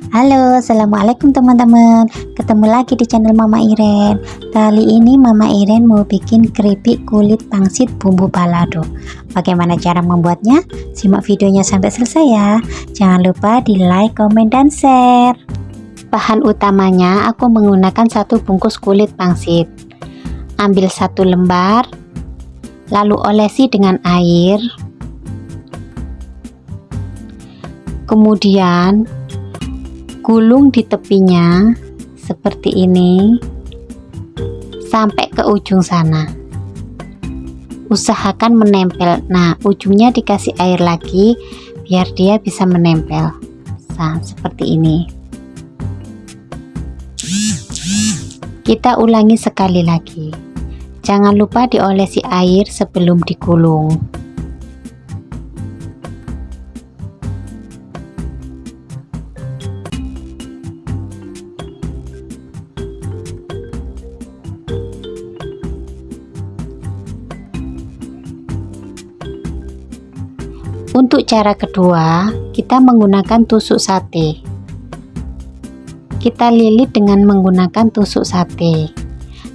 Halo, assalamualaikum teman-teman. Ketemu lagi di channel Mama Iren. Kali ini Mama Iren mau bikin keripik kulit pangsit bumbu balado. Bagaimana cara membuatnya? Simak videonya sampai selesai ya. Jangan lupa di like, komen, dan share. Bahan utamanya aku menggunakan 1 bungkus kulit pangsit. Ambil 1 lembar, lalu olesi dengan air. Kemudian gulung di tepinya seperti ini sampai ke ujung sana. Usahakan menempel. Nah, ujungnya dikasih air lagi biar dia bisa menempel. Nah, seperti ini. Kita ulangi sekali lagi. Jangan lupa diolesi air sebelum digulung. Untuk cara kedua, kita menggunakan tusuk sate. Kita lilit dengan menggunakan tusuk sate.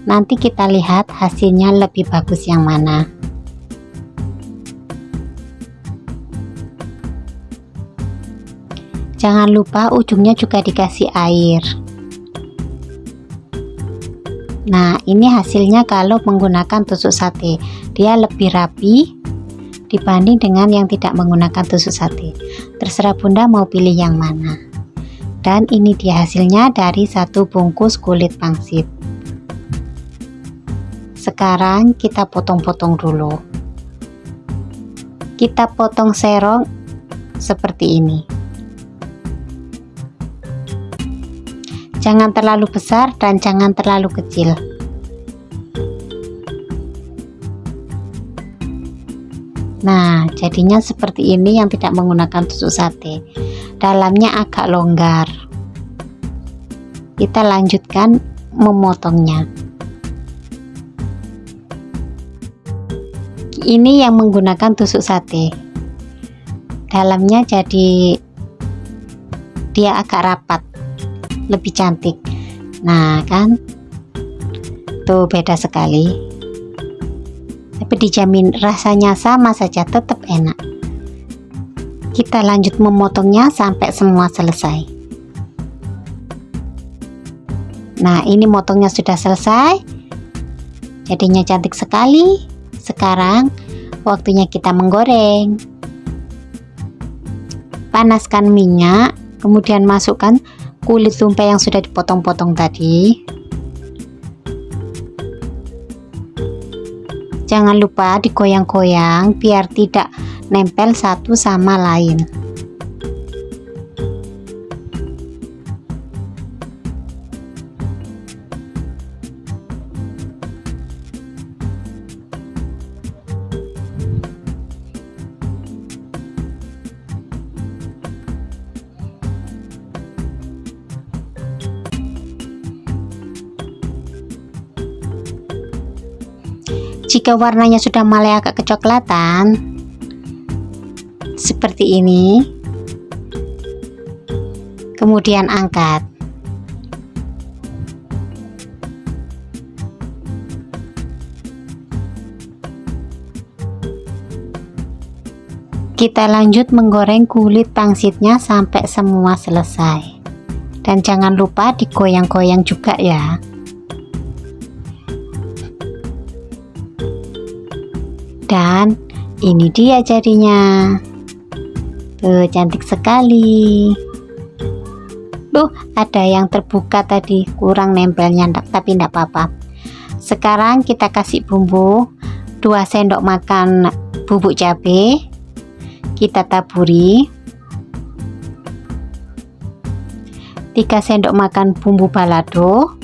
Nanti kita lihat hasilnya lebih bagus yang mana. Jangan lupa ujungnya juga dikasih air. Nah, ini hasilnya kalau menggunakan tusuk sate. Dia lebih rapi dibanding dengan yang tidak menggunakan tusuk sate. Terserah bunda mau pilih yang mana. Dan ini dia hasilnya dari 1 bungkus kulit pangsit. Sekarang kita potong-potong dulu. Kita potong serong seperti ini. Jangan terlalu besar dan jangan terlalu kecil. Nah, jadinya seperti ini yang tidak menggunakan tusuk sate. Dalamnya agak longgar. Kita lanjutkan memotongnya. Ini yang menggunakan tusuk sate. Dalamnya jadi dia agak rapat, lebih cantik. Nah, kan? Tuh beda sekali. Tapi dijamin rasanya sama saja, tetap enak. Kita lanjut memotongnya sampai semua selesai. Nah, ini motongnya sudah selesai. Jadinya cantik sekali. Sekarang waktunya kita menggoreng. Panaskan minyak, kemudian masukkan kulit lumpia yang sudah dipotong-potong tadi. Jangan lupa digoyang-goyang biar tidak nempel satu sama lain. Jika warnanya sudah mulai agak kecoklatan seperti ini, kemudian angkat. Kita lanjut menggoreng kulit pangsitnya sampai semua selesai. Dan jangan lupa digoyang-goyang juga ya. Dan ini dia jadinya. Tuh, cantik sekali. Duh, ada yang terbuka tadi, kurang nempelnya, tapi enggak apa-apa. Sekarang kita kasih bumbu 2 sendok makan bubuk cabai. Kita taburi. 3 sendok makan bumbu balado.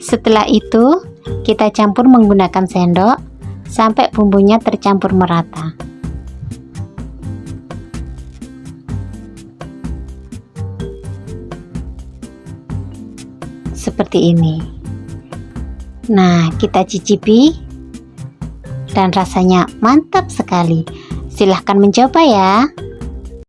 Setelah itu kita campur menggunakan sendok sampai bumbunya tercampur merata. Seperti ini. Nah, kita cicipi dan rasanya mantap sekali. Silahkan mencoba ya.